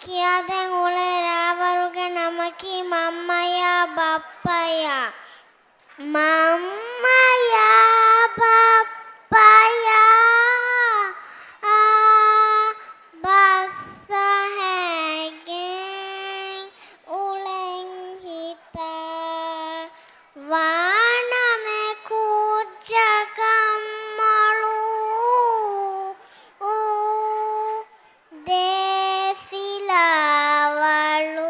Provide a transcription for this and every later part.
kiaden ule rawaruge namaki mammaya bappaya. Mammaya bappaya bassa hegen ulen hita वाणमे कुज्जकम्मलु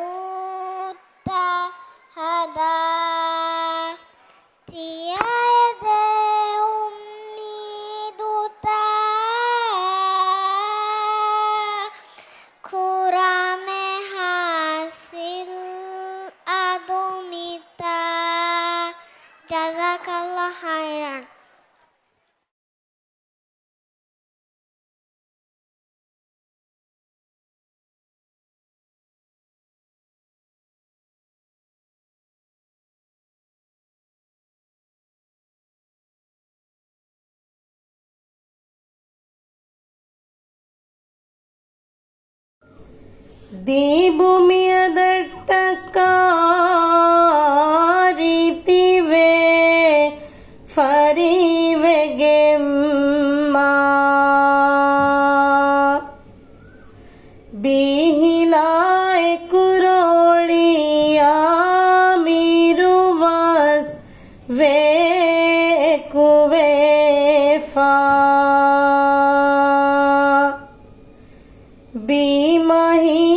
देफिलावलुत्ता हदा tiada ummiduta kurame hasil adumita jazakallah khairan. ദീപുമിയദട്ടക്കാരിതിവേ ഫരിവെഗെമ്മ ബിഹിലായ് കുരോളിയാമിരുവസ് വേക്കുവേഫ ബിമഹി